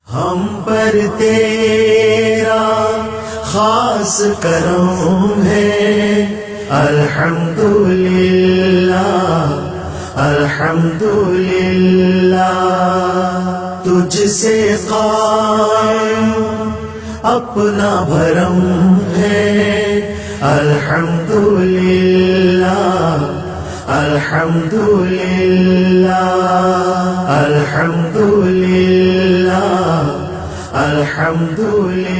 ہم پر تیرا خاص کرم ہے، الحمدللہ الحمدللہ، تجھ سے قائم اپنا بھرم ہے، الحمدللہ الحمدللہ الحمدللہ الحمدللہ۔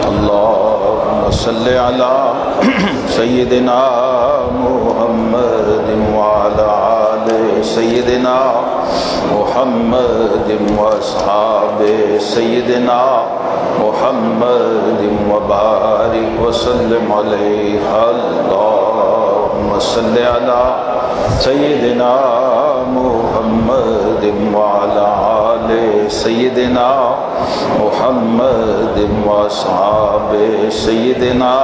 اللہم صلی علی سیدنا محمد وعلی آل سیدنا محمد واصحاب سیدنا محمد وبارک وسلم علیہ۔ اللہم صلی علی سیدنا محمد وعلی آل سیدنا محمد واصحاب سیدنا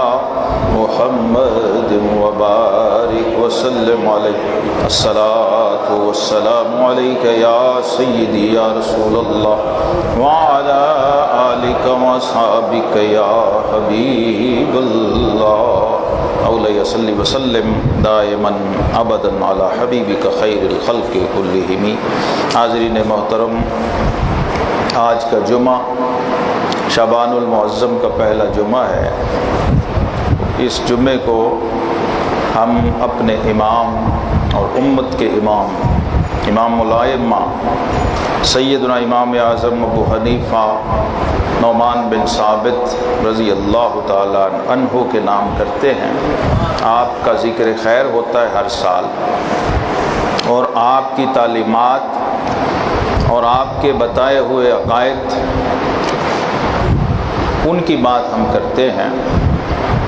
محمد وبارک وسلم علیہ۔ الصلاۃ والسلام علیک یا سیدی یا رسول اللہ وعلی آلک واصحابک یا حبیب اللہ۔ اولیہ صلی وسلم دائما ابدا علی حبیبک خیر الخلق کلہم۔ حاضرین محترم، آج کا جمعہ شعبان المعظم کا پہلا جمعہ ہے۔ اس جمعے کو ہم اپنے امام اور امت کے امام الائمہ سیدنا امام اعظم ابو حنیفہ نعمان بن ثابت رضی اللہ تعالیٰ عنہ کے نام کرتے ہیں۔ آپ کا ذکر خیر ہوتا ہے ہر سال، اور آپ کی تعلیمات اور آپ کے بتائے ہوئے عقائد، ان کی بات ہم کرتے ہیں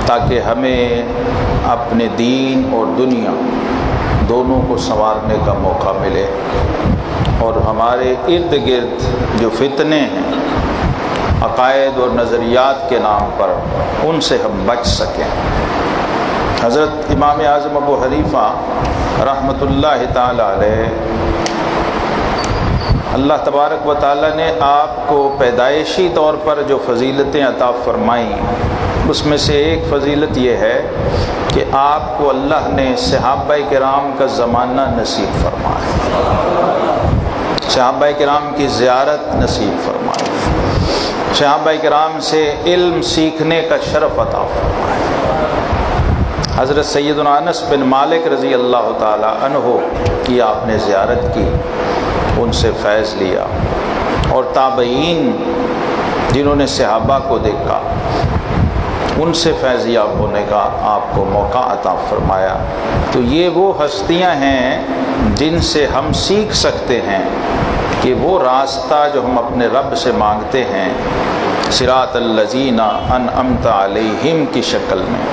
تاکہ ہمیں اپنے دین اور دنیا دونوں کو سنوارنے کا موقع ملے، اور ہمارے ارد گرد جو فتنے ہیں عقائد اور نظریات کے نام پر، ان سے ہم بچ سکیں۔ حضرت امام اعظم ابو حنیفہ رحمۃ اللہ تعالی علیہ، اللہ تبارک و تعالی نے آپ کو پیدائشی طور پر جو فضیلتیں عطا فرمائیں، اس میں سے ایک فضیلت یہ ہے کہ آپ کو اللہ نے صحابہ کرام کا زمانہ نصیب فرمایا، صحابہ کرام کی زیارت نصیب فرمایا، صحابہ کرام سے علم سیکھنے کا شرف عطا فرمایا۔ حضرت سیدنا انس بن مالک رضی اللہ تعالی عنہ کی آپ نے زیارت کی، ان سے فیض لیا، اور تابعین جنہوں نے صحابہ کو دیکھا، ان سے فیض یاب ہونے کا آپ کو موقع عطا فرمایا۔ تو یہ وہ ہستیاں ہیں جن سے ہم سیکھ سکتے ہیں کہ وہ راستہ جو ہم اپنے رب سے مانگتے ہیں، صراط الذین انعمت علیہم کی شکل میں،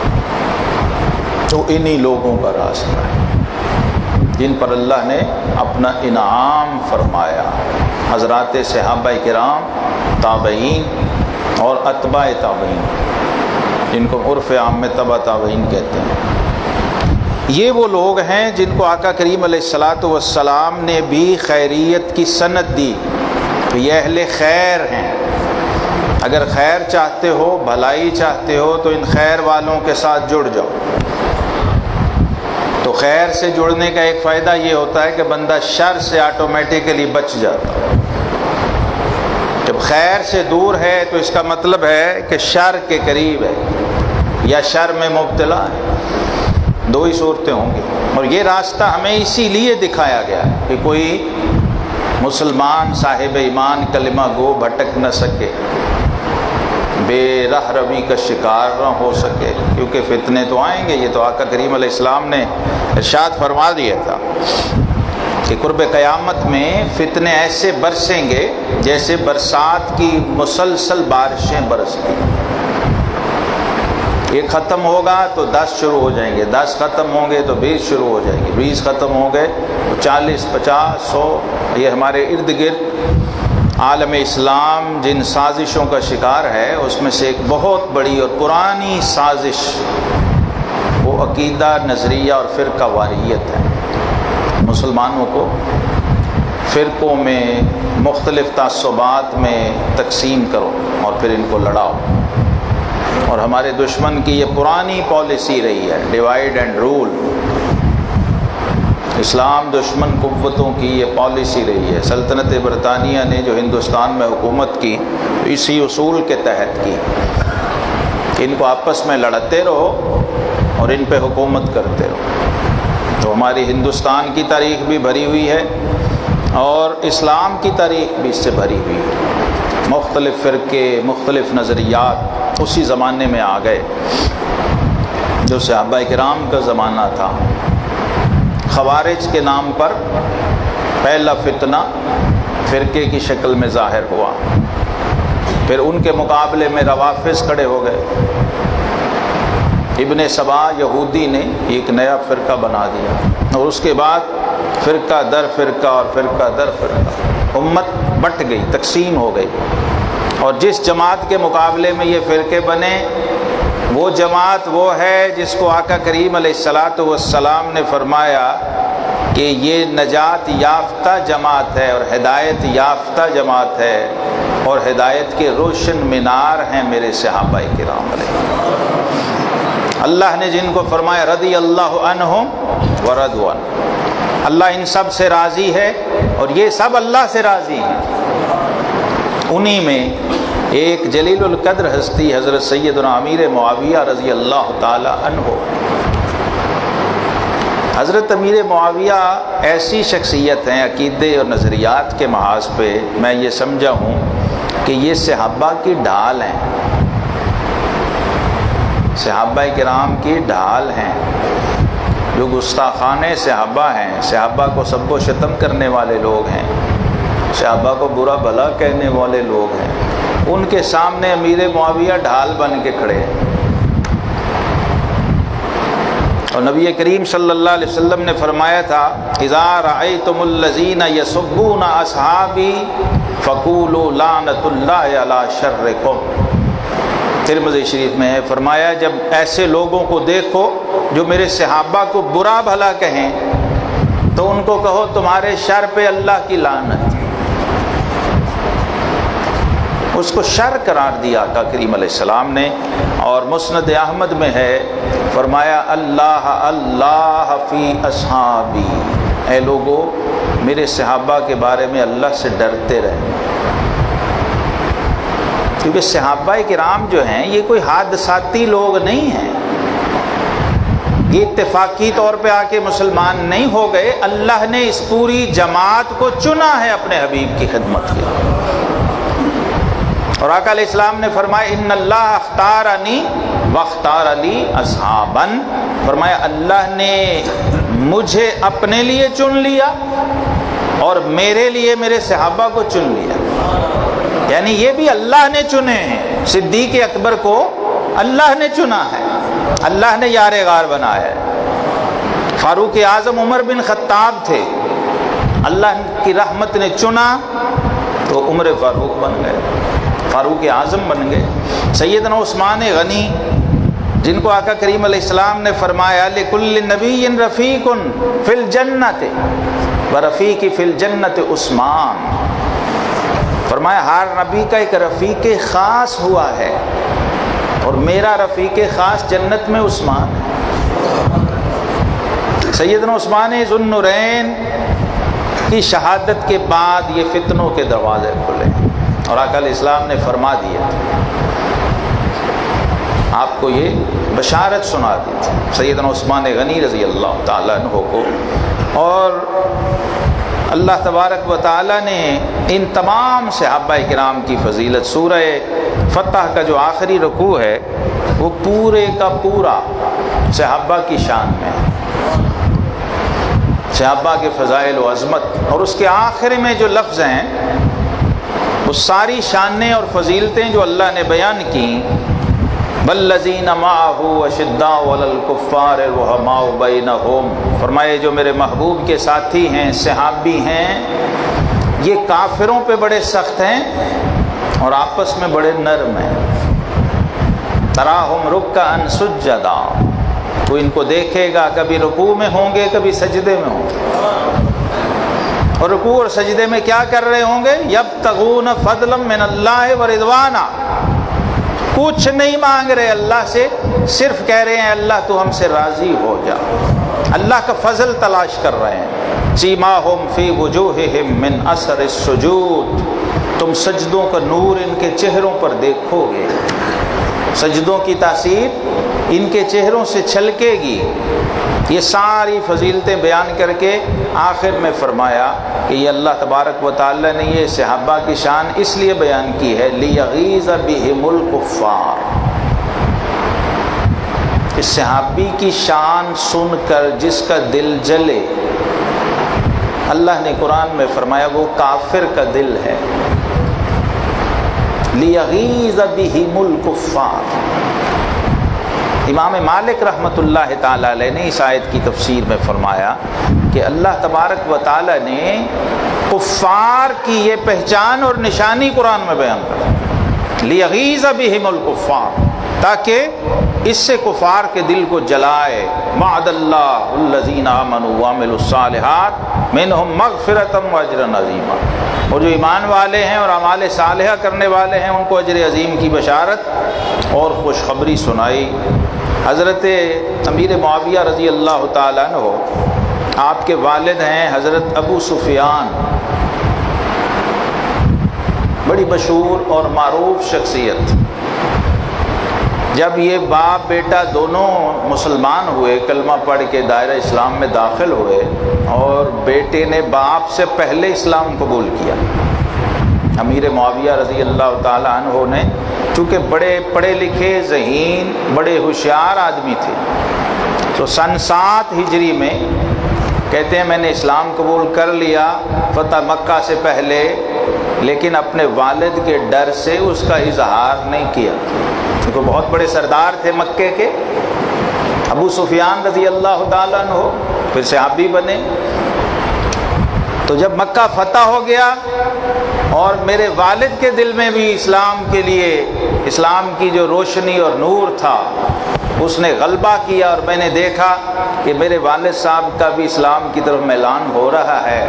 تو انہی لوگوں کا راستہ ہے جن پر اللہ نے اپنا انعام فرمایا، حضرات صحابہ کرام، تابعین اور اتباع تابعین، جن کو عرف عام میں تبع تابعین کہتے ہیں۔ یہ وہ لوگ ہیں جن کو آقا کریم علیہ الصلاۃ والسلام نے بھی خیریت کی سند دی کہ یہ اہل خیر ہیں۔ اگر خیر چاہتے ہو، بھلائی چاہتے ہو، تو ان خیر والوں کے ساتھ جڑ جاؤ۔ تو خیر سے جڑنے کا ایک فائدہ یہ ہوتا ہے کہ بندہ شر سے آٹومیٹیکلی بچ جاتا ہے۔ جب خیر سے دور ہے تو اس کا مطلب ہے کہ شر کے قریب ہے یا شر میں مبتلا ہے، دو ہی صورتیں ہوں گی۔ اور یہ راستہ ہمیں اسی لیے دکھایا گیا ہے کہ کوئی مسلمان صاحب ایمان کلمہ گو بھٹک نہ سکے، بے راہ روی کا شکار نہ ہو سکے، کیونکہ فتنے تو آئیں گے۔ یہ تو آقا کریم علیہ السلام نے ارشاد فرما دیا تھا کہ قرب قیامت میں فتنے ایسے برسیں گے جیسے برسات کی مسلسل بارشیں برستی۔ ایک ختم ہوگا تو 10 شروع ہو جائیں گے، 10 ختم ہوں گے تو 20 شروع ہو جائیں گے، 20 ختم ہوں گے تو 40، 50، 100۔ یہ ہمارے ارد گرد عالم اسلام جن سازشوں کا شکار ہے، اس میں سے ایک بہت بڑی اور پرانی سازش وہ عقیدہ، نظریہ اور فرقہ واریت ہے۔ مسلمانوں کو فرقوں میں، مختلف تعصبات میں تقسیم کرو اور پھر ان کو لڑاؤ۔ اور ہمارے دشمن کی یہ پرانی پالیسی رہی ہے، ڈیوائیڈ اینڈ رول۔ اسلام دشمن قوتوں کی یہ پالیسی رہی ہے۔ سلطنت برطانیہ نے جو ہندوستان میں حکومت کی، اسی اصول کے تحت کی کہ ان کو آپس میں لڑتے رہو اور ان پہ حکومت کرتے رہو۔ تو ہماری ہندوستان کی تاریخ بھی بھری ہوئی ہے اور اسلام کی تاریخ بھی اس سے بھری ہوئی ہے۔ مختلف فرقے، مختلف نظریات اسی زمانے میں آ گئے جو صحابہ کرام کا زمانہ تھا۔ خوارج کے نام پر پہلا فتنہ فرقے کی شکل میں ظاہر ہوا، پھر ان کے مقابلے میں روافض کھڑے ہو گئے۔ ابن سبا یہودی نے ایک نیا فرقہ بنا دیا، اور اس کے بعد فرقہ در فرقہ اور فرقہ در فرقہ امت بٹ گئی، تقسیم ہو گئی۔ اور جس جماعت کے مقابلے میں یہ فرقے بنے، وہ جماعت وہ ہے جس کو آقا کریم علیہ الصلاۃ والسلام نے فرمایا کہ یہ نجات یافتہ جماعت ہے اور ہدایت یافتہ جماعت ہے، اور ہدایت کے روشن مینار ہیں میرے صحابہ کرام علیہ۔ اللہ نے جن کو فرمایا رضی اللہ عنہم ورضوا عنہ، اللہ ان سب سے راضی ہے اور یہ سب اللہ سے راضی ہیں۔ انہی میں ایک جلیل القدر ہستی حضرت سیدنا امیر معاویہ رضی اللہ تعالی عنہ۔ حضرت امیر معاویہ ایسی شخصیت ہیں، عقیدے اور نظریات کے محاذ پہ میں یہ سمجھا ہوں کہ یہ صحابہ کی ڈھال ہیں، صحابہ کرام کی ڈھال ہیں۔ جو گستاخان صحابہ ہیں، صحابہ کو سب و شتم کرنے والے لوگ ہیں، صحابہ کو برا بھلا کہنے والے لوگ ہیں، ان کے سامنے امیر معاویہ ڈھال بن کے کھڑے ہیں۔ اور نبی کریم صلی اللہ علیہ وسلم نے فرمایا تھا اذا رأیتم الذین یسبون اصحابی فقولوا لعنۃ اللہ علی شرکم۔ ترمذی شریف میں ہے، فرمایا جب ایسے لوگوں کو دیکھو جو میرے صحابہ کو برا بھلا کہیں تو ان کو کہو تمہارے شر پہ اللہ کی لعنت۔ اس کو شر قرار دیا آقا کریم علیہ السلام نے۔ اور مسند احمد میں ہے، فرمایا اللہ اللہ فی اصحابی، اے لوگو میرے صحابہ کے بارے میں اللہ سے ڈرتے رہے، کیونکہ صحابہ کرام جو ہیں یہ کوئی حادثاتی لوگ نہیں ہیں، یہ اتفاقی طور پہ آ کے مسلمان نہیں ہو گئے، اللہ نے اس پوری جماعت کو چنا ہے اپنے حبیب کی خدمت کے لیے۔ اور آقا علیہ السلام نے فرمایا ان اللہ اختارنی واختار لی اصحابا، فرمایا اللہ نے مجھے اپنے لیے چن لیا اور میرے لیے میرے صحابہ کو چن لیا، یعنی یہ بھی اللہ نے چنے ہیں۔ صدیق اکبر کو اللہ نے چنا ہے، اللہ نے یار غار بنایا ہے۔ فاروق اعظم عمر بن خطاب تھے، اللہ کی رحمت نے چنا تو عمر فاروق بن گئے، فاروق اعظم بن گئے۔ سیدنا عثمان غنی جن کو آقا کریم علیہ السلام نے فرمایا لکل نبی رفیق فی الجنت ورفیق فی الجنت عثمان، فرمایا ہر نبی کا ایک رفیق خاص ہوا ہے اور میرا رفیق خاص جنت میں عثمان ہے۔ سیدنا عثمان ذو النورین کی شہادت کے بعد یہ فتنوں کے دروازے کھلے اور آقا علیہ السلام نے فرما دیا، آپ کو یہ بشارت سنا دی تھی سیدنا عثمان غنی رضی اللہ تعالیٰ عنہ کو۔ اور اللہ تبارک و تعالیٰ نے ان تمام صحابہ کرام کی فضیلت، سورہ فتح کا جو آخری رکوع ہے وہ پورے کا پورا صحابہ کی شان میں، صحابہ کے فضائل و عظمت، اور اس کے آخر میں جو لفظ ہیں وہ ساری شانیں اور فضیلتیں جو اللہ نے بیان کی، والذین معہ اشداء علی الکفار رحماء بینہم، فرمائے جو میرے محبوب کے ساتھی ہیں، صحابی ہیں، یہ کافروں پہ بڑے سخت ہیں اور آپس میں بڑے نرم ہیں۔ تراہم رکعا سجدا، تو ان کو دیکھے گا کبھی رکوع میں ہوں گے کبھی سجدے میں ہوں گے، اور رکوع اور سجدے میں کیا کر رہے ہوں گے؟ یبتغون فضلا من اللہ ورضوانا، کچھ نہیں مانگ رہے اللہ سے، صرف کہہ رہے ہیں اللہ تو ہم سے راضی ہو جا، اللہ کا فضل تلاش کر رہے ہیں۔ سیماہم فی وجوہہم من اثر السجود، تم سجدوں کا نور ان کے چہروں پر دیکھو گے، سجدوں کی تاثیر ان کے چہروں سے چھلکے گی۔ یہ ساری فضیلتیں بیان کر کے آخر میں فرمایا کہ یہ اللہ تبارک و تعالی نے یہ صحابہ کی شان اس لیے بیان کی ہے لیغیظ بہم الکفار۔ اس صحابی کی شان سن کر جس کا دل جلے، اللہ نے قرآن میں فرمایا وہ کافر کا دل ہے۔ لیغیظ بہم الکفار۔ امام مالک رحمۃ اللہ تعالی علیہ نے اس آیت کی تفسیر میں فرمایا کہ اللہ تبارک و تعالی نے کفار کی یہ پہچان اور نشانی قرآن میں بیان کر لیغیظ بہم الکفار، تاکہ اس سے کفار کے دل کو جلائے۔ وعد اللہ الذین آمنوا وعملوا الصالحات منہم مغفرۃ واجرا عظیما، اور جو ایمان والے ہیں اور اعمال صالحہ کرنے والے ہیں ان کو اجر عظیم کی بشارت اور خوشخبری سنائی۔ حضرت امیر معاویہ رضی اللہ تعالیٰ عنہ، آپ کے والد ہیں حضرت ابو سفیان، بڑی مشہور اور معروف شخصیت۔ جب یہ باپ بیٹا دونوں مسلمان ہوئے، کلمہ پڑھ کے دائرہ اسلام میں داخل ہوئے، اور بیٹے نے باپ سے پہلے اسلام قبول کیا۔ امیر معاویہ رضی اللہ تعالیٰ عنہ نے چونکہ بڑے پڑھے لکھے ذہین بڑے ہوشیار آدمی تھے، تو سن 7 ہجری میں کہتے ہیں میں نے اسلام قبول کر لیا فتح مکہ سے پہلے، لیکن اپنے والد کے ڈر سے اس کا اظہار نہیں کیا، کیونکہ بہت بڑے سردار تھے مکے کے، ابو سفیان رضی اللہ تعالیٰ عنہ، پھر صحابی بنے۔ تو جب مکہ فتح ہو گیا اور میرے والد کے دل میں بھی اسلام کے لیے، اسلام کی جو روشنی اور نور تھا اس نے غلبہ کیا، اور میں نے دیکھا کہ میرے والد صاحب کا بھی اسلام کی طرف میلان ہو رہا ہے،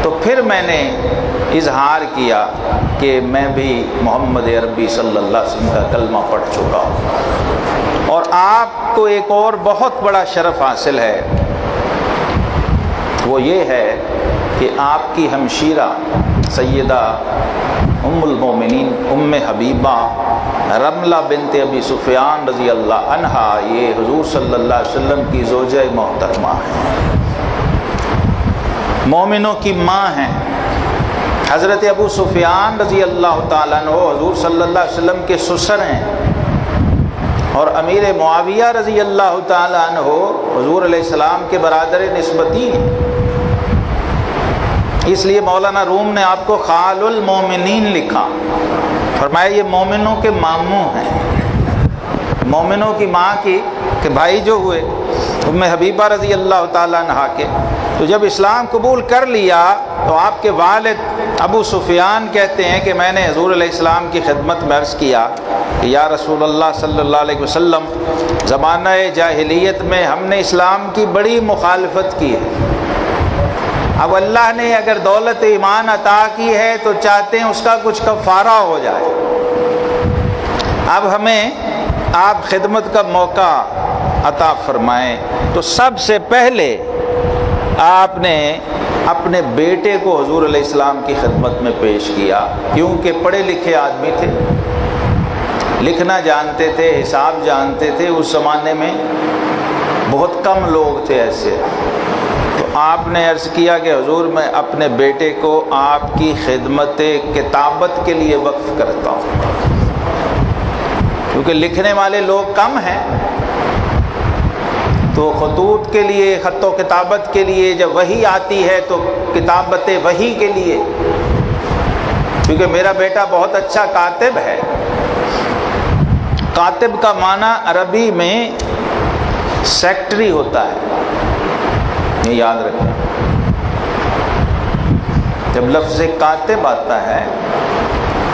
تو پھر میں نے اظہار کیا کہ میں بھی محمد عربی صلی اللہ علیہ وسلم کا کلمہ پڑھ چکا ہوں۔ اور آپ کو ایک اور بہت بڑا شرف حاصل ہے، وہ یہ ہے کہ آپ کی ہمشیرہ سیدہ ام المومنین ام حبیبہ رملہ بنت ابی سفیان رضی اللہ عنہا، یہ حضور صلی اللہ علیہ وسلم کی زوجہ محترمہ ہیں، مومنوں کی ماں ہیں۔ حضرت ابو سفیان رضی اللہ تعالیٰ عنہ حضور صلی اللہ علیہ وسلم کے سسر ہیں، اور امیر معاویہ رضی اللہ تعالیٰ عنہ حضور علیہ السلام کے برادر نسبتی ہیں۔ اس لیے مولانا روم نے آپ کو خال المومنین لکھا، فرمایا یہ مومنوں کے ماموں ہیں، مومنوں کی ماں کی کہ بھائی جو ہوئے ام حبیبہ رضی اللہ تعالیٰ عنہ کے۔ تو جب اسلام قبول کر لیا تو آپ کے والد ابو سفیان کہتے ہیں کہ میں نے حضور علیہ السلام کی خدمت میں عرض کیا کہ یا رسول اللہ صلی اللہ علیہ وسلم، زمانہ جاہلیت میں ہم نے اسلام کی بڑی مخالفت کی ہے، اب اللہ نے اگر دولت ایمان عطا کی ہے تو چاہتے ہیں اس کا کچھ کفارہ ہو جائے، اب ہمیں آپ خدمت کا موقع عطا فرمائیں۔ تو سب سے پہلے آپ نے اپنے بیٹے کو حضور علیہ السلام کی خدمت میں پیش کیا، کیونکہ پڑھے لکھے آدمی تھے، لکھنا جانتے تھے، حساب جانتے تھے، اس زمانے میں بہت کم لوگ تھے ایسے۔ تو آپ نے عرض کیا کہ حضور میں اپنے بیٹے کو آپ کی خدمت کتابت کے لیے وقف کرتا ہوں، کیونکہ لکھنے والے لوگ کم ہیں، تو خطوط کے لیے، خط و کتابت کے لیے جب وحی آتی ہے تو کتابت وحی کے لیے، کیونکہ میرا بیٹا بہت اچھا کاتب ہے۔ کاتب کا معنی عربی میں سیکٹری ہوتا ہے، یہ یاد رکھیں۔ جب لفظ کاتب آتا ہے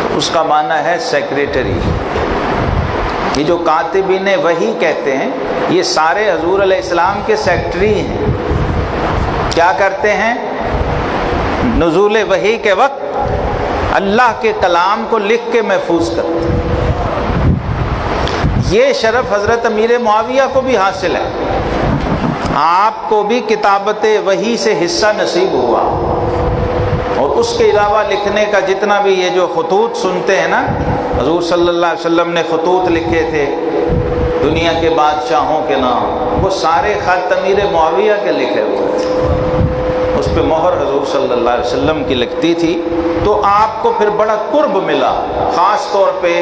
تو اس کا معنی ہے سیکریٹری۔ یہ جو کاتبین وحی کہتے ہیں یہ سارے حضور علیہ السلام کے سیکٹری ہیں۔ کیا کرتے ہیں؟ نزول وحی کے وقت اللہ کے کلام کو لکھ کے محفوظ کرتے. یہ شرف حضرت امیر معاویہ کو بھی حاصل ہے. آپ کو بھی کتابت وحی سے حصہ نصیب ہوا، اور اس کے علاوہ لکھنے کا جتنا بھی یہ جو خطوط سنتے ہیں نا، حضور صلی اللہ علیہ وسلم نے خطوط لکھے تھے دنیا کے بادشاہوں کے نام، وہ سارے خط امیر معاویہ کے لکھے ہوئے تھے. اس پہ مہر حضور صلی اللہ علیہ وسلم کی لگتی تھی. تو آپ کو پھر بڑا قرب ملا، خاص طور پہ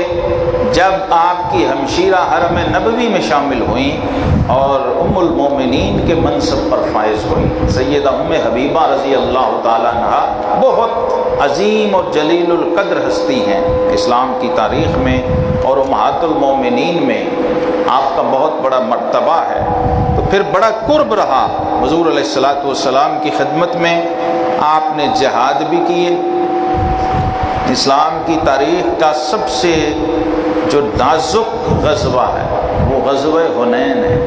جب آپ کی ہمشیرہ حرم نبوی میں شامل ہوئیں اور ام المومنین کے منصب پر فائز ہوئیں. سیدہ ام حبیبہ رضی اللہ تعالیٰ عنہا بہت عظیم اور جلیل القدر ہستی ہیں اسلام کی تاریخ میں، اور امہات المومنین میں آپ کا بہت بڑا مرتبہ ہے. تو پھر بڑا قرب رہا حضور علیہ الصلوۃ والسلام کی خدمت میں. آپ نے جہاد بھی کیے. اسلام کی تاریخ کا سب سے جو نازک غزوہ ہے وہ غزوہ حنین ہے،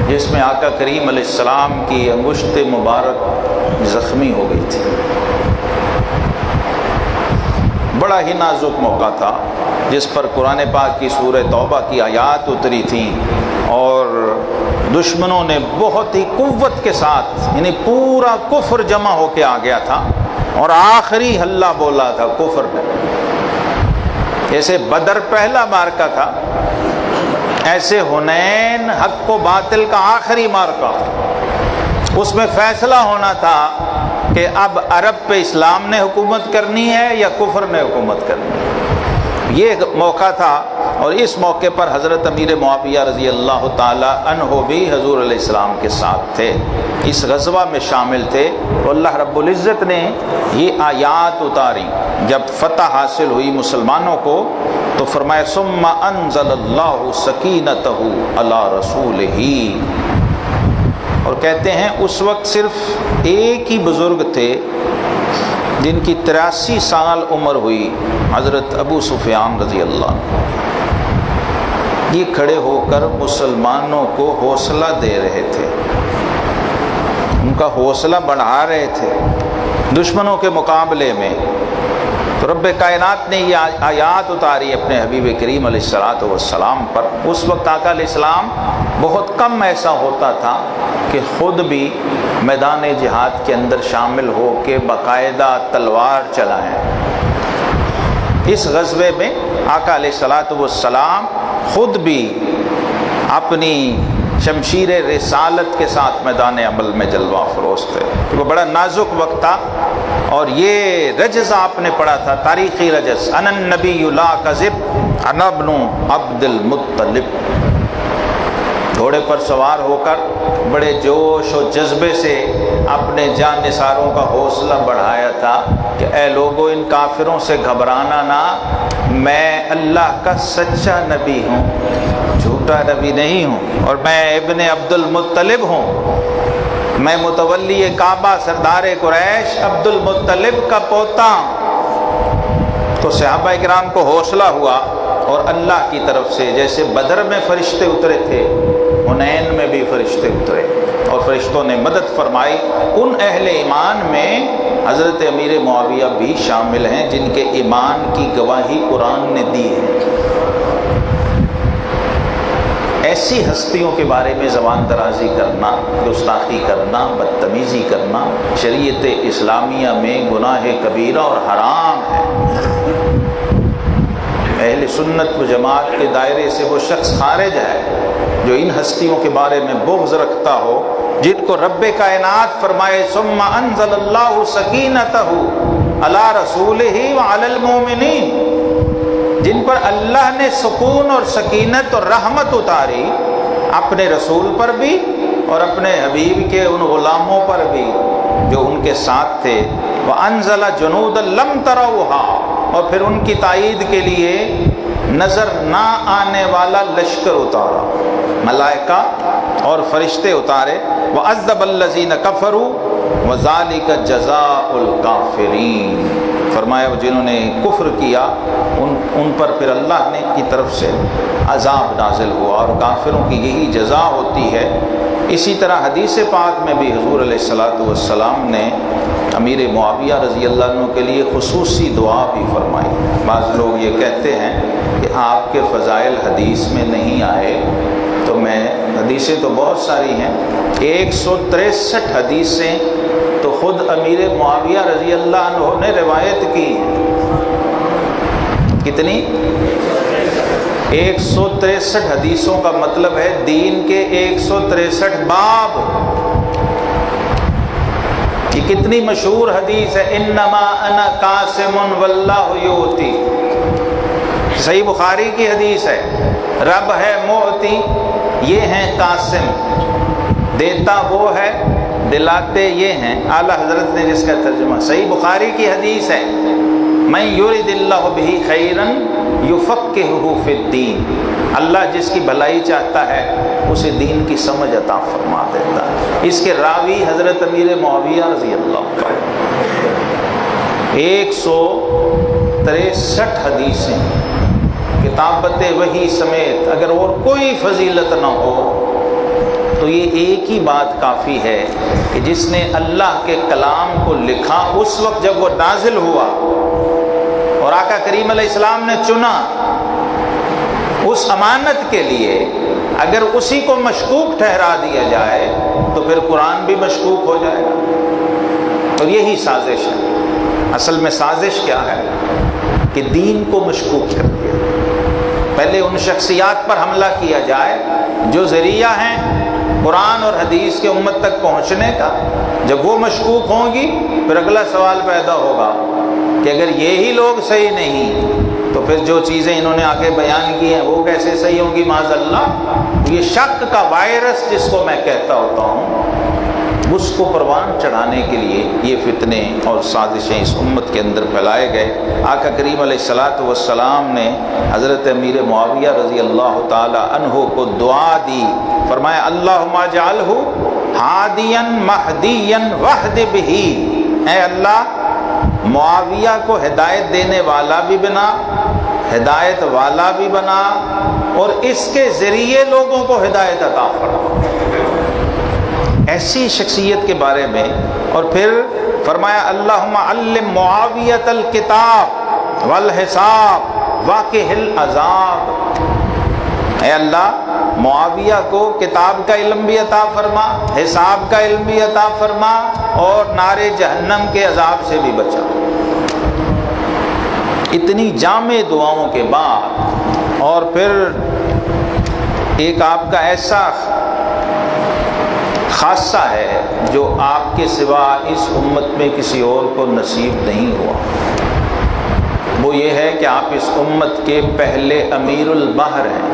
جس میں آقا کریم علیہ السلام کی انگشت مبارک زخمی ہو گئی تھی. بڑا ہی نازک موقع تھا جس پر قرآن پاک کی سورہ توبہ کی آیات اتری تھیں، اور دشمنوں نے بہت ہی قوت کے ساتھ، یعنی پورا کفر جمع ہو کے آ گیا تھا، اور آخری حلہ بولا تھا کفر نے. جیسے بدر پہلا مارکا تھا، ایسے حنین حق و باطل کا آخری مارکا. اس میں فیصلہ ہونا تھا کہ اب عرب پہ اسلام نے حکومت کرنی ہے یا کفر نے حکومت کرنی ہے. یہ موقع تھا، اور اس موقع پر حضرت امیر معاویہ رضی اللہ تعالی عنہ بھی حضور علیہ السلام کے ساتھ تھے، اس غزوہ میں شامل تھے. تو اللہ رب العزت نے یہ آیات اتاری جب فتح حاصل ہوئی مسلمانوں کو، تو فرمایا ثم انزل اللہ سکینتہ علی رسولہ. اور کہتے ہیں اس وقت صرف ایک ہی بزرگ تھے جن کی 83 سال عمر ہوئی، حضرت ابو سفیان رضی اللہ عنہ. یہ کھڑے ہو کر مسلمانوں کو حوصلہ دے رہے تھے، ان کا حوصلہ بڑھا رہے تھے دشمنوں کے مقابلے میں. تو رب کائنات نے یہ آیات اتاری اپنے حبیب کریم علیہ الصلوۃ والسلام پر. اس وقت آقا علیہ السلام بہت کم ایسا ہوتا تھا کہ خود بھی میدان جہاد کے اندر شامل ہو کے باقاعدہ تلوار چلائیں. اس غزوے میں آقا علیہ الصلوۃ والسلام خود بھی اپنی شمشیر رسالت کے ساتھ میدان عمل میں جلوہ افروز تھے. تو بڑا نازک وقت تھا، اور یہ رجز آپ نے پڑھا تھا، تاریخی رجز، انا النبی لا کذب انا ابن عبد المطلب. گھوڑے پر سوار ہو کر بڑے جوش و جذبے سے اپنے جان نثاروں کا حوصلہ بڑھایا تھا کہ اے لوگو ان کافروں سے گھبرانا نہ، میں اللہ کا سچا نبی ہوں، جھوٹا نبی نہیں ہوں، اور میں ابن عبد المطلب ہوں، میں متولی کعبہ سردار قریش عبد المطلب کا پوتا ہوں. تو صحابہ کرام کو حوصلہ ہوا، اور اللہ کی طرف سے جیسے بدر میں فرشتے اترے تھے، حنین میں بھی فرشتے اترے اور فرشتوں نے مدد فرمائی. ان اہل ایمان میں حضرت امیر معاویہ بھی شامل ہیں جن کے ایمان کی گواہی قرآن نے دی ہے. ایسی ہستیوں کے بارے میں زبان درازی کرنا، گستاخی کرنا، بدتمیزی کرنا شریعت اسلامیہ میں گناہ کبیرہ اور حرام ہے. اہل سنت و جماعت کے دائرے سے وہ شخص خارج ہے جو ان ہستیوں کے بارے میں بغض رکھتا ہو، جن کو رب کائنات فرمائے ثم انزل اللہ سکینتہ علی رسولہ وعلی المؤمنین، جن پر اللہ نے سکون اور سکینت اور رحمت اتاری، اپنے رسول پر بھی اور اپنے حبیب کے ان غلاموں پر بھی جو ان کے ساتھ تھے. وانزل جنودا لم تروها، اور پھر ان کی تائید کے لیے نظر نہ آنے والا لشکر اتارا، ملائکہ اور فرشتے اتارے. وعذب الذین کفروا وذلک جزاء الکافرین، فرمایا جنہوں نے کفر کیا ان پر پھر اللہ نے کی طرف سے عذاب نازل ہوا، اور کافروں کی یہی جزا ہوتی ہے. اسی طرح حدیث پاک میں بھی حضور علیہ الصلوۃ والسلام نے امیر معاویہ رضی اللہ عنہ کے لیے خصوصی دعا بھی فرمائی۔ بعض لوگ یہ کہتے ہیں کہ آپ کے فضائل حدیث میں نہیں آئے، تو میں حدیثیں تو بہت ساری ہیں، 163 حدیثیں تو خود امیر معاویہ رضی اللہ عنہ نے روایت کی ہیں۔ کتنی؟ 163 حدیثوں کا مطلب ہے دین کے 163 باب۔ یہ کتنی مشہور حدیث ہے، انما انا قاسم واللہ یؤتی، صحیح بخاری کی حدیث ہے۔ رب ہے معطی، یہ ہیں قاسم، دیتا وہ ہے، دلاتے یہ ہیں۔ اعلیٰ حضرت نے جس کا ترجمہ، صحیح بخاری کی حدیث ہے، من یرد اللہ بہ خیرا یفقہہ فی الدین، اللہ جس کی بھلائی چاہتا ہے اسے دین کی سمجھ عطا فرما دیتا ہے۔ اس کے راوی حضرت امیر معاویہ رضی اللہ عنہ۔ 163 حدیثیں کتابت وحی سمیت، اگر اور کوئی فضیلت نہ ہو تو یہ ایک ہی بات کافی ہے کہ جس نے اللہ کے کلام کو لکھا اس وقت جب وہ نازل ہوا اور آقا کریم علیہ السلام نے چنا اس امانت کے لیے، اگر اسی کو مشکوک ٹھہرا دیا جائے تو پھر قرآن بھی مشکوک ہو جائے گا۔ اور یہی سازش ہے، اصل میں سازش کیا ہے کہ دین کو مشکوک کر دیا، پہلے ان شخصیات پر حملہ کیا جائے جو ذریعہ ہیں قرآن اور حدیث کے امت تک پہنچنے کا۔ جب وہ مشکوک ہوں گی پھر اگلا سوال پیدا ہوگا کہ اگر یہی لوگ صحیح نہیں تو پھر جو چیزیں انہوں نے آگے بیان کی ہیں وہ کیسے صحیح ہوں گی معاذ اللہ۔ یہ شک کا وائرس جس کو میں کہتا ہوتا ہوں، اس کو پروان چڑھانے کے لیے یہ فتنے اور سازشیں اس امت کے اندر پھیلائے گئے۔ آقا کریم علیہ الصلاۃ والسلام نے حضرت امیر معاویہ رضی اللہ تعالی عنہ کو دعا دی، فرمایا اللہم اجعلہ ہادیا مہدیا واہد بہ، اے اللہ معاویہ کو ہدایت دینے والا بھی بنا، ہدایت والا بھی بنا، اور اس کے ذریعے لوگوں کو ہدایت عطا فرما۔ ایسی شخصیت کے بارے میں۔ اور پھر فرمایا اللہم علم معاویۃ الکتاب والحساب واقہ العذاب، اے اللہ معاویہ کو کتاب کا علم بھی عطا فرما، حساب کا علم بھی عطا فرما، اور نار جہنم کے عذاب سے بھی بچا۔ اتنی جامع دعاؤں کے بعد اور پھر ایک آپ کا ایسا خاصہ ہے جو آپ کے سوا اس امت میں کسی اور کو نصیب نہیں ہوا، وہ یہ ہے کہ آپ اس امت کے پہلے امیر البحر ہیں،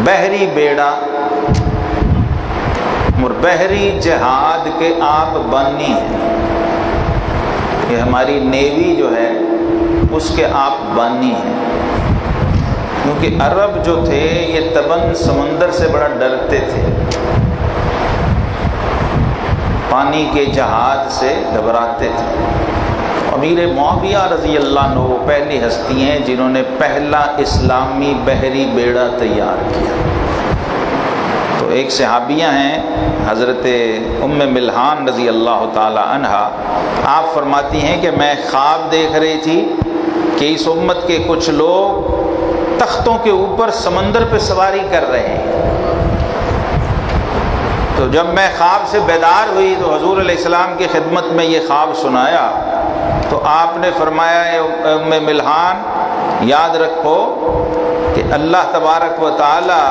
بحری بیڑا اور بحری جہاد کے آپ بانی ہیں۔ یہ ہماری نیوی جو ہے اس کے آپ بانی ہیں، کیونکہ عرب جو تھے یہ طبعاً سمندر سے بڑا ڈرتے تھے، پانی کے جہاز سے گھبراتے تھے۔ امیر معاویہ رضی اللہ عنہ پہلی ہستی ہیں جنہوں نے پہلا اسلامی بحری بیڑا تیار کیا۔ تو ایک صحابیہ ہیں حضرت ام ملحان رضی اللہ تعالی عنہا، آپ فرماتی ہیں کہ میں خواب دیکھ رہی تھی کہ اس امت کے کچھ لوگ تختوں کے اوپر سمندر پہ سواری کر رہے ہیں۔ تو جب میں خواب سے بیدار ہوئی تو حضور علیہ السلام کی خدمت میں یہ خواب سنایا، تو آپ نے فرمایا اے ام ملحان یاد رکھو کہ اللہ تبارک و تعالی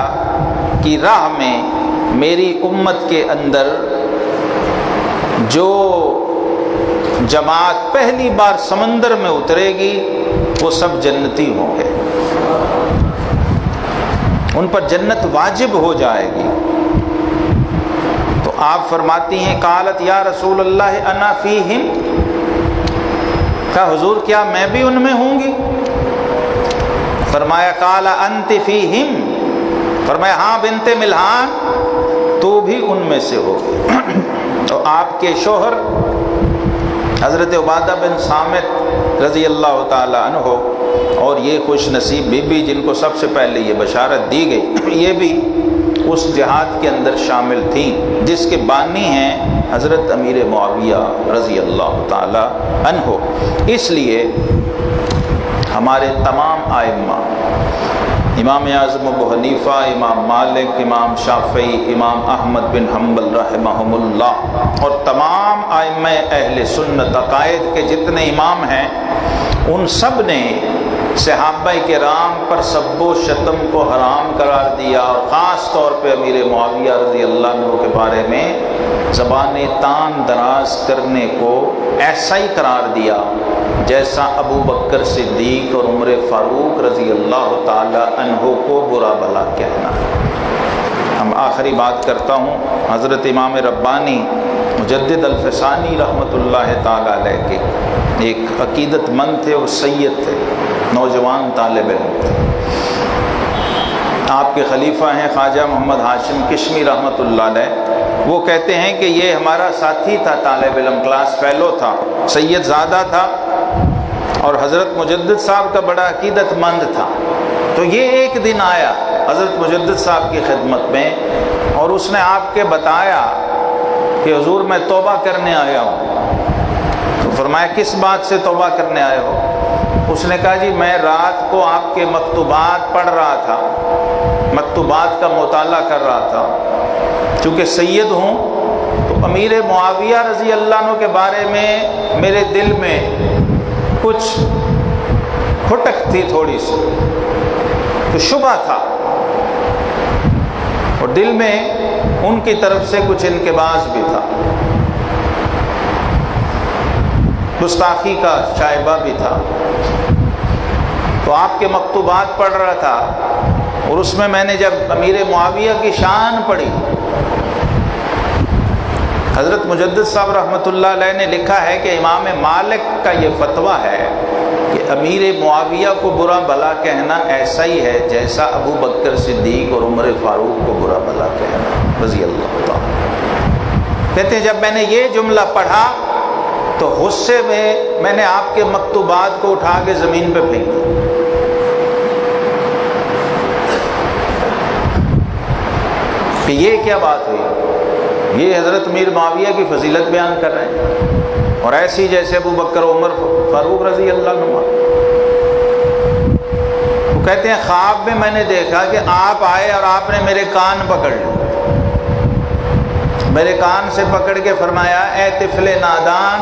کی راہ میں میری امت کے اندر جو جماعت پہلی بار سمندر میں اترے گی وہ سب جنتی ہوں گے، ان پر جنت واجب ہو جائے گی۔ تو آپ فرماتی ہیں قالت یا رسول اللہ انا فیہم، کہا حضور کیا میں بھی ان میں ہوں گی؟ فرمایا قال انت فیہم، فرمایا ہاں بنت ملحان تو بھی ان میں سے ہو۔ تو آپ کے شوہر حضرت عبادہ بن صامت رضی اللہ تعالی عنہ اور یہ خوش نصیب بی بی جن کو سب سے پہلے یہ بشارت دی گئی، یہ بھی اس جہاد کے اندر شامل تھیں جس کے بانی ہیں حضرت امیر معاویہ رضی اللہ تعالی عنہ۔ اس لیے ہمارے تمام ائمہ، امام اعظم ابو حنیفہ، امام مالک، امام شافعی، امام احمد بن حنبل رحمہم اللہ، اور تمام ائمہ اہل سنت عقائد کے جتنے امام ہیں، ان سب نے صحابہ کرام پر سب و شتم کو حرام قرار دیا، اور خاص طور پہ امیر معاویہ رضی اللہ عنہ کے بارے میں زبان تان دراز کرنے کو ایسا ہی قرار دیا جیسا ابو بکر صدیق اور عمر فاروق رضی اللہ تعالی عنہ کو برا بھلا کہنا۔ ہم آخری بات کرتا ہوں، حضرت امام ربانی مجدد الفسانی رحمۃ اللہ تعالی علیہ کے ایک عقیدت مند تھے اور سید تھے، نوجوان طالب علم تھے۔ آپ کے خلیفہ ہیں خواجہ محمد ہاشم کشمی رحمۃ اللہ علیہ۔ وہ کہتے ہیں کہ یہ ہمارا ساتھی تھا، طالب علم، کلاس فیلو تھا، سید زادہ تھا، اور حضرت مجدد صاحب کا بڑا عقیدت مند تھا۔ تو یہ ایک دن آیا حضرت مجدد صاحب کی خدمت میں، اور اس نے آپ کے بتایا کہ حضور میں توبہ کرنے آیا ہوں۔ تو فرمایا کس بات سے توبہ کرنے آئے ہو؟ اس نے کہا جی میں رات کو آپ کے مکتوبات پڑھ رہا تھا، مکتوبات کا مطالعہ کر رہا تھا، چونکہ سید ہوں تو امیر معاویہ رضی اللہ عنہ کے بارے میں میرے دل میں کچھ کھٹک تھی، تھوڑی سی تو شبہ تھا، اور دل میں ان کی طرف سے کچھ انقباض بھی تھا، گستاخی کا شائبہ بھی تھا۔ تو آپ کے مکتوبات پڑھ رہا تھا، اور اس میں نے جب امیر معاویہ کی شان پڑھی، حضرت مجدد صاحب رحمۃ اللہ علیہ نے لکھا ہے کہ امام مالک کا یہ فتویٰ ہے کہ امیر معاویہ کو برا بھلا کہنا ایسا ہی ہے جیسا ابو بکر صدیق اور عمر فاروق کو برا بھلا کہنا رضی اللہ تعالیٰ۔ کہتے ہیں جب میں نے یہ جملہ پڑھا تو غصے میں نے آپ کے مکتوبات کو اٹھا کے زمین پہ پھینک دیا۔ کہ یہ کیا بات ہوئی؟ یہ حضرت امیر معاویہ کی فضیلت بیان کر رہے ہیں، اور ایسی جیسے ابو بکر عمر فاروق رضی اللہ عنہ۔ وہ کہتے ہیں خواب میں نے دیکھا کہ آپ آئے اور آپ نے میرے کان پکڑ لیے، میرے کان سے پکڑ کے فرمایا اے طفل نادان،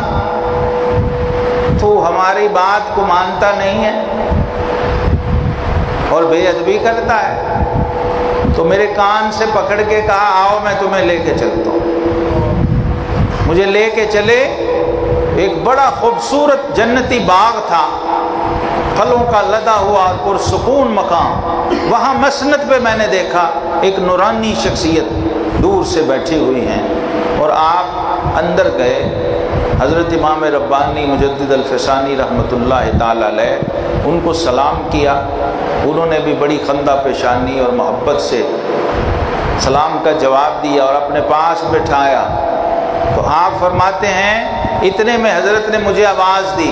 تو ہماری بات کو مانتا نہیں ہے اور بے ادبی کرتا ہے۔ تو میرے کان سے پکڑ کے کہا آؤ میں تمہیں لے کے چلتا ہوں۔ مجھے لے کے چلے، ایک بڑا خوبصورت جنتی باغ تھا، پھلوں کا لدا ہوا اور پرسکون مقام۔ وہاں مسند پہ میں نے دیکھا ایک نورانی شخصیت دور سے بیٹھی ہوئی ہیں، اور آپ اندر گئے۔ حضرت امام ربانی مجدد الفسانی رحمۃ اللہ تعالی علیہ ان کو سلام کیا، انہوں نے بھی بڑی خندہ پیشانی اور محبت سے سلام کا جواب دیا اور اپنے پاس بٹھایا۔ تو آپ فرماتے ہیں اتنے میں حضرت نے مجھے آواز دی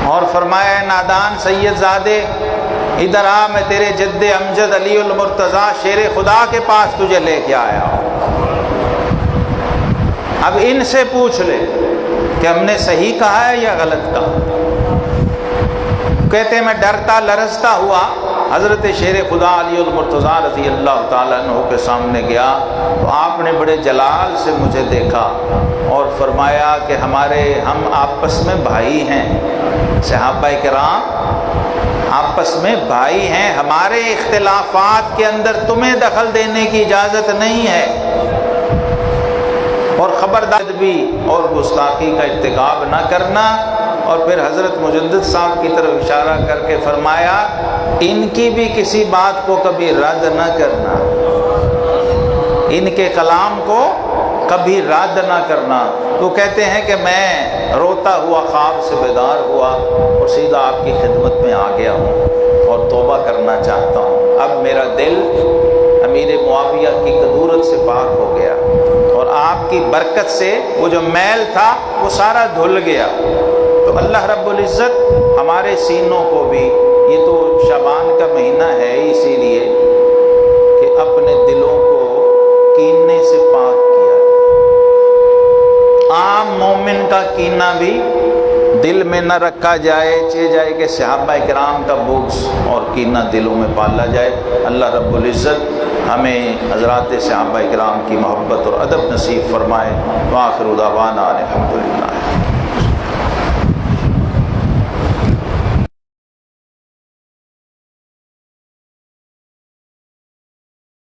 اور فرمایا نادان سید زادے ادھر آ، میں تیرے جد امجد علی المرتضیٰ شیر خدا کے پاس تجھے لے کے آیا ہوں۔ اب ان سے پوچھ لے کہ ہم نے صحیح کہا ہے یا غلط کہا۔ کہتے ہیں میں ڈرتا لرزتا ہوا حضرت شیر خدا علی المرتضیٰ رضی اللہ تعالیٰ عنہ کے سامنے گیا، تو آپ نے بڑے جلال سے مجھے دیکھا اور فرمایا کہ ہم آپس میں بھائی ہیں، صحابہ کرام آپس میں بھائی ہیں، ہمارے اختلافات کے اندر تمہیں دخل دینے کی اجازت نہیں ہے، اور خبردار بھی اور گستاخی کا ارتکاب نہ کرنا۔ اور پھر حضرت مجدد صاحب کی طرف اشارہ کر کے فرمایا ان کی بھی کسی بات کو کبھی رد نہ کرنا، ان کے کلام کو کبھی رد نہ کرنا۔ تو کہتے ہیں کہ میں روتا ہوا خواب سے بیدار ہوا اور سیدھا آپ کی خدمت میں آ گیا ہوں اور توبہ کرنا چاہتا ہوں۔ اب میرا دل امیر معاویہ کی قدورت سے پاک ہو گیا، اور آپ کی برکت سے وہ جو میل تھا وہ سارا دھل گیا۔ تو اللہ رب العزت ہمارے سینوں کو بھی، یہ تو شعبان کا مہینہ ہے اسی لیے کہ اپنے دلوں کو کینے سے پاک کیا، مومن کا کینہ بھی دل میں نہ رکھا جائے، چاہے جائے کہ صحابہ کرام کا بغض اور کینہ دلوں میں پالا جائے۔ اللہ رب العزت ہمیں حضرات صحابہ کرام کی محبت اور ادب نصیب فرمائے۔ وآخر دعوانا الحمدللہ۔